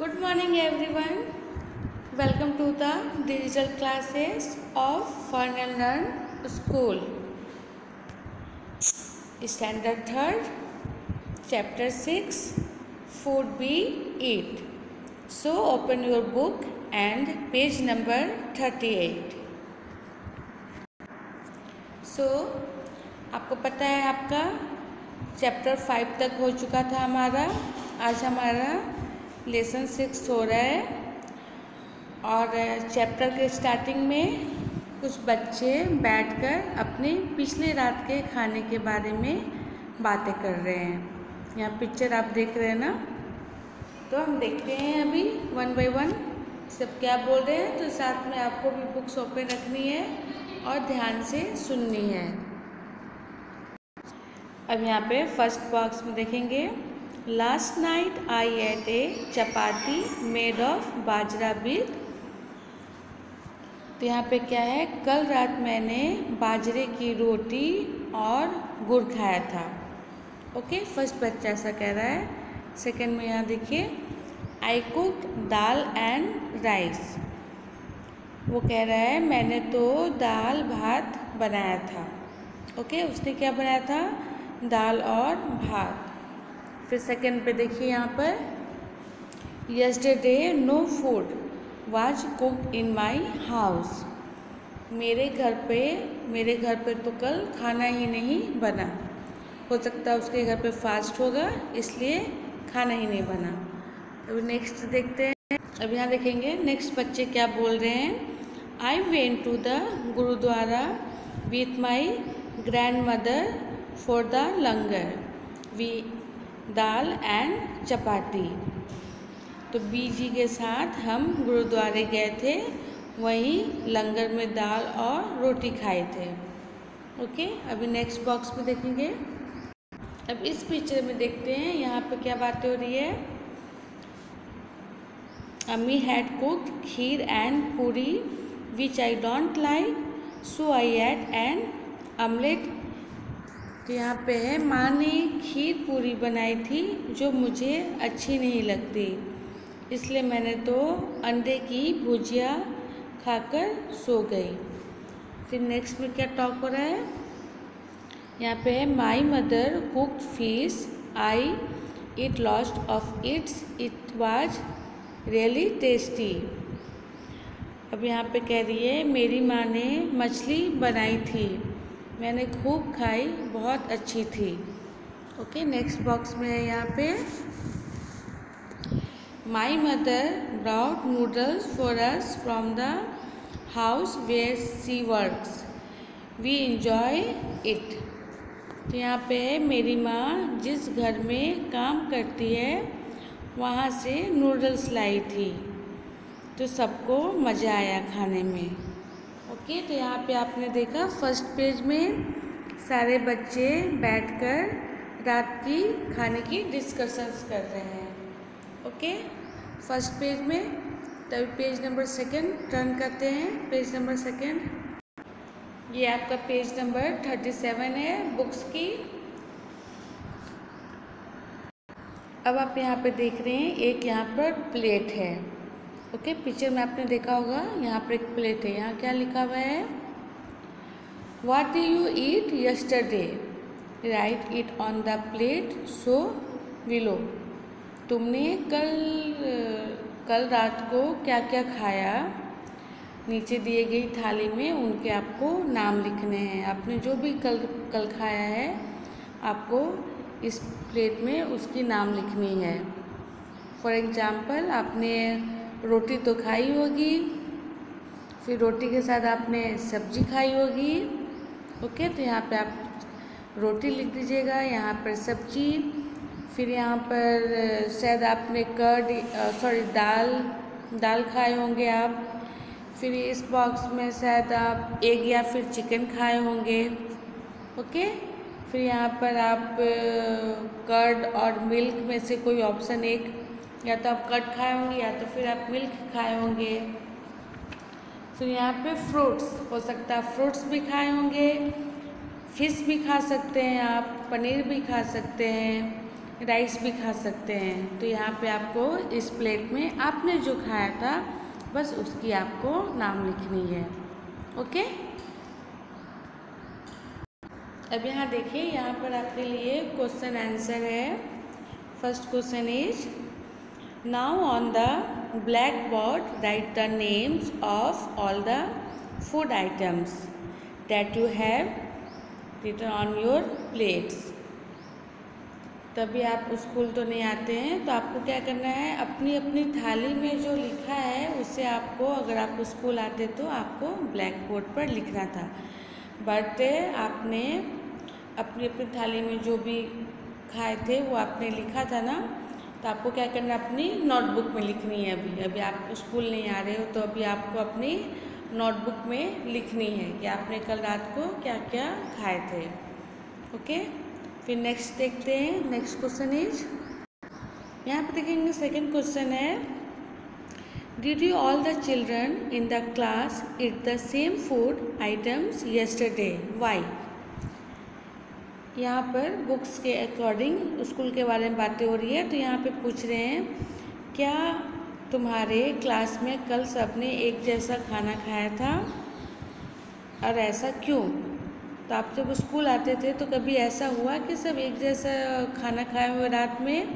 Good morning everyone. Welcome to the digital classes of Fun and Learn School. Standard 3rd, Chapter 6, Food We Eat. So open your book and page number 38. So आपको पता है आपका chapter 5 तक हो चुका था हमारा। आज हमारा लेसन 6 हो रहा है और चैप्टर के स्टार्टिंग में कुछ बच्चे बैठकर अपने पिछले रात के खाने के बारे में बातें कर रहे हैं। यहाँ पिक्चर आप देख रहे हैं ना, तो हम देखते हैं अभी वन बाय वन सब क्या बोल रहे हैं। तो साथ में आपको भी बुक्स ओपन रखनी है और ध्यान से सुननी है। अब यहाँ पे फर्स्ट बॉक्स में देखेंगे, last night I ate a chapati made of bajra with. तो यहाँ पे क्या है, कल रात मैंने बाजरे की रोटी और गुड़ खाया था। ओके, फर्स्ट बच्चा ऐसा कह रहा है। सेकंड में यहाँ देखिए, I cook dal and rice. वो कह रहा है मैंने तो दाल भात बनाया था। ओके, उसने क्या बनाया था, दाल और भात। फिर सेकंड पे देखिए यहाँ पर, yesterday no food was cooked in my house. मेरे घर पे तो कल खाना ही नहीं बना। हो सकता है उसके घर पे फास्ट होगा, इसलिए खाना ही नहीं बना। अभी नेक्स्ट देखते हैं। अब यहाँ देखेंगे नेक्स्ट बच्चे क्या बोल रहे हैं। I went to the gurdwara with my grandmother for the langar we dal and chapati. तो बीजी के साथ हम गुरुद्वारे गए थे, वहीं लंगर में दाल और रोटी खाए थे। ओके, अभी नेक्स्ट बॉक्स में देखेंगे। अब इस पिक्चर में देखते हैं यहाँ पे क्या बातें हो रही है। अम्मी had cooked kheer and puri which I don't like, so I ate an omelette. तो यहाँ पे है, माँ ने खीर पूरी बनाई थी जो मुझे अच्छी नहीं लगती, इसलिए मैंने तो अंडे की भुजिया खाकर सो गई। फिर नेक्स्ट में क्या टॉक हो रहा है, यहाँ पे है, my mother cooked fish I it lost of it was really tasty. अब यहाँ पे कह रही है मेरी माँ ने मछली बनाई थी, मैंने खूब खाई, बहुत अच्छी थी। ओके, नेक्स्ट बॉक्स में है यहाँ पे, my mother brought noodles for us from the house where she works, we enjoy it. तो यहाँ पे है, मेरी माँ जिस घर में काम करती है वहाँ से नूडल्स लाई थी, तो सबको मज़ा आया खाने में। ओके, तो यहाँ पे आपने देखा फर्स्ट पेज में सारे बच्चे बैठकर रात की खाने की डिस्कशंस कर रहे हैं। ओके, फर्स्ट पेज में। तभी पेज नंबर 2 टर्न करते हैं। पेज नंबर 2, ये आपका पेज नंबर 37 है बुक्स की। अब आप यहाँ पे देख रहे हैं, एक यहाँ पर प्लेट है। ओके, पिक्चर में आपने देखा होगा, यहाँ पर एक प्लेट है। यहाँ क्या लिखा हुआ है, what do you eat yesterday, right it on the plate so willow. तुमने कल रात को क्या क्या खाया, नीचे दिए गई थाली में उनके आपको नाम लिखने हैं। आपने जो भी कल खाया है, आपको इस प्लेट में उसकी नाम लिखनी है। फॉर एग्जाम्पल, आपने रोटी तो खाई होगी, फिर रोटी के साथ आपने सब्जी खाई होगी। ओके, तो यहाँ पे आप रोटी लिख दीजिएगा, यहाँ पर सब्जी, फिर यहाँ पर शायद आपने दाल खाए होंगे आप। फिर इस बॉक्स में शायद आप एग या फिर चिकन खाए होंगे। ओके, फिर यहाँ पर आप कर्ड और मिल्क में से कोई ऑप्शन एक, या तो आप कर्ड खाए होंगे या तो फिर आप मिल्क खाए होंगे। फिर यहाँ पे फ्रूट्स, हो सकता है फ्रूट्स भी खाए होंगे, फिश भी खा सकते हैं आप, पनीर भी खा सकते हैं, राइस भी खा सकते हैं। तो यहाँ पे आपको इस प्लेट में आपने जो खाया था बस उसकी आपको नाम लिखनी है। ओके, अब यहाँ देखिए, यहाँ पर आपके लिए क्वेश्चन आंसर है। First question is, now on the black board right the names of all the food items that you have written on your plates. तभी आप स्कूल तो नहीं आते हैं, तो आपको क्या करना है, अपनी अपनी थाली में जो लिखा है उसे आपको, अगर आप स्कूल आते तो आपको ब्लैक बोर्ड पर लिखना था, बट आपने अपनी अपनी थाली में जो भी खाए थे वो आपने लिखा था ना, तो आपको क्या करना है, अपनी नोटबुक में लिखनी है। अभी आप स्कूल नहीं आ रहे हो तो अभी आपको अपनी नोटबुक में लिखनी है कि आपने कल रात को क्या क्या खाए थे। ओके, फिर नेक्स्ट देखते हैं। नेक्स्ट क्वेश्चन इज, यहाँ पे देखेंगे सेकंड क्वेश्चन है, did you all the children in the class eat the same food items yesterday, why. यहाँ पर बुक्स के अकॉर्डिंग स्कूल के बारे में बातें हो रही है, तो यहाँ पे पूछ रहे हैं, क्या तुम्हारे क्लास में कल सबने एक जैसा खाना खाया था और ऐसा क्यों। तो आप जब स्कूल आते थे तो कभी ऐसा हुआ कि सब एक जैसा खाना खाए हुए रात में।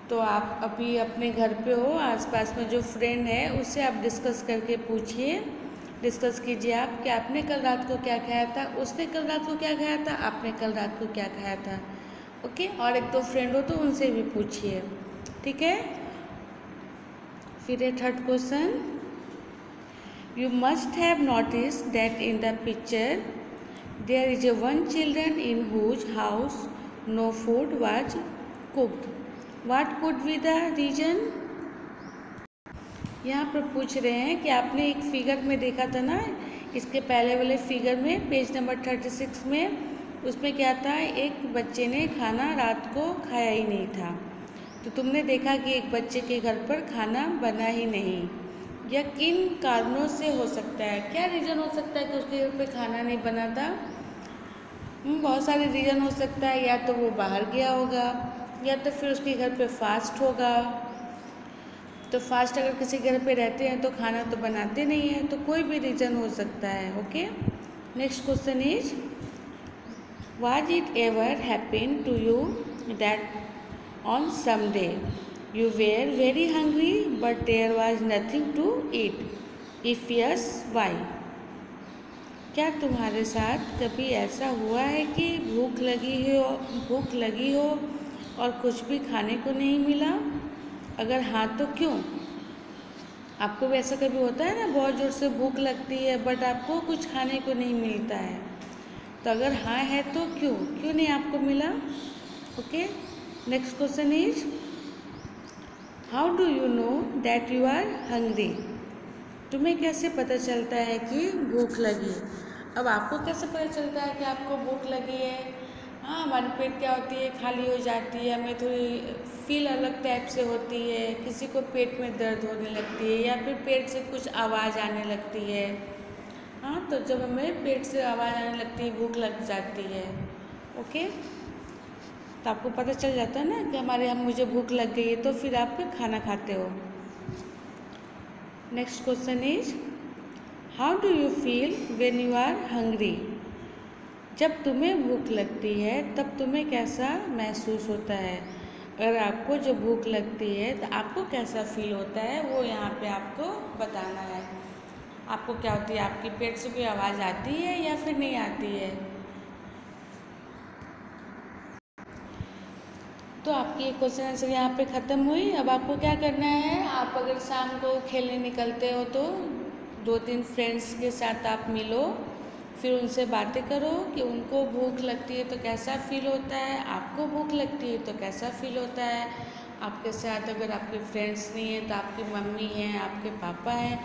तो आप अभी अपने घर पे हो, आसपास में जो फ्रेंड है उससे आप डिस्कस करके पूछिए, डिस्कस कीजिए आप कि आपने कल रात को क्या खाया था, उसने कल रात को क्या खाया था, आपने कल रात को क्या खाया था। ओके, और एक दो फ्रेंड हो तो उनसे भी पूछिए, ठीक है। फिर है third question, you must have notice that in the picture there is a one children in whose house no food was cooked. What could be the reason? यहाँ पर पूछ रहे हैं कि आपने एक फिगर में देखा था ना, इसके पहले वाले फिगर में पेज नंबर 36 में, उसमें क्या था, एक बच्चे ने खाना रात को खाया ही नहीं था। तो तुमने देखा कि एक बच्चे के घर पर खाना बना ही नहीं, यह किन कारणों से हो सकता है, क्या रीज़न हो सकता है कि उसके घर पे खाना नहीं बना था। बहुत सारे रीज़न हो सकता है, या तो वो बाहर गया होगा, या तो फिर उसके घर पे फास्ट होगा। तो फास्ट अगर किसी घर पे रहते हैं तो खाना तो बनाते नहीं हैं, तो कोई भी रीज़न हो सकता है। Okay, next question is, was it ever happen to you that on some day you were very hungry but there was nothing to eat, if yes why. क्या तुम्हारे साथ कभी ऐसा हुआ है कि भूख लगी हो और कुछ भी खाने को नहीं मिला, अगर हाँ तो क्यों। आपको भी ऐसा कभी होता है ना, बहुत ज़ोर से भूख लगती है बट आपको कुछ खाने को नहीं मिलता है, तो अगर हाँ है तो क्यों नहीं आपको मिला। Okay, next question is, how do you know that you are hungry. तुम्हें कैसे पता चलता है कि भूख लगी। अब आपको कैसे पता चलता है कि आपको भूख लगी है। हाँ, हमारी पेट क्या होती है, खाली हो जाती है, हमें थोड़ी फील अलग टाइप से होती है, किसी को पेट में दर्द होने लगती है, या फिर पेट से कुछ आवाज़ आने लगती है। हाँ, तो जब हमें पेट से आवाज़ आने लगती है, भूख लग जाती है। ओके, तो आपको पता चल जाता है ना कि मुझे भूख लग गई है, तो फिर आप खाना खाते हो। Next question is, how do you feel when you are hungry. जब तुम्हें भूख लगती है तब तुम्हें कैसा महसूस होता है। अगर आपको जो भूख लगती है तो आपको कैसा फील होता है, वो यहाँ पे आपको बताना है। आपको क्या होती है, आपकी पेट से कोई आवाज़ आती है या फिर नहीं आती है। तो आपकी ये क्वेश्चन आंसर यहाँ पे ख़त्म हुई। अब आपको क्या करना है, आप अगर शाम को खेलने निकलते हो तो 2-3 फ्रेंड्स के साथ आप मिलो, फिर उनसे बातें करो कि उनको भूख लगती है तो कैसा फील होता है, आपको भूख लगती है तो कैसा फील होता है। आपके साथ अगर आपके फ्रेंड्स नहीं हैं तो आपकी मम्मी हैं, आपके पापा हैं,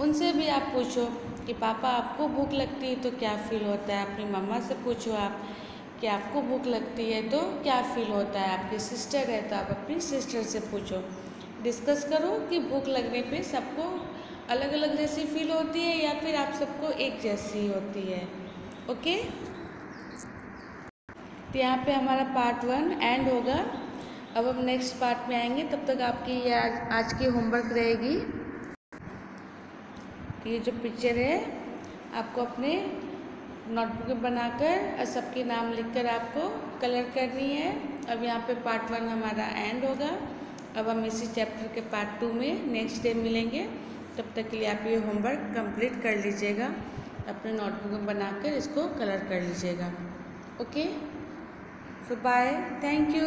उनसे भी आप पूछो कि पापा आपको भूख लगती है तो क्या फील होता है। अपनी मम्मा से पूछो आप कि आपको भूख लगती है तो क्या फील होता है। आपकी सिस्टर है तो आप अपनी सिस्टर से पूछो, डिस्कस करो कि भूख लगने पे सबको अलग अलग जैसी फील होती है या फिर आप सबको एक जैसी होती है। ओके, तो यहाँ पे हमारा पार्ट 1 एंड होगा। अब हम नेक्स्ट पार्ट में आएंगे, तब तक आपकी ये आज की होमवर्क रहेगी। ये जो पिक्चर है आपको अपने नोटबुक में बनाकर और सबके नाम लिखकर आपको कलर करनी है। अब यहाँ पे पार्ट 1 हमारा एंड होगा। अब हम इसी चैप्टर के पार्ट 2 में नेक्स्ट डे मिलेंगे। तब तक के लिए आप ये होमवर्क कंप्लीट कर लीजिएगा, अपने नोटबुक में बनाकर इसको कलर कर लीजिएगा। Okay, so bye, thank you.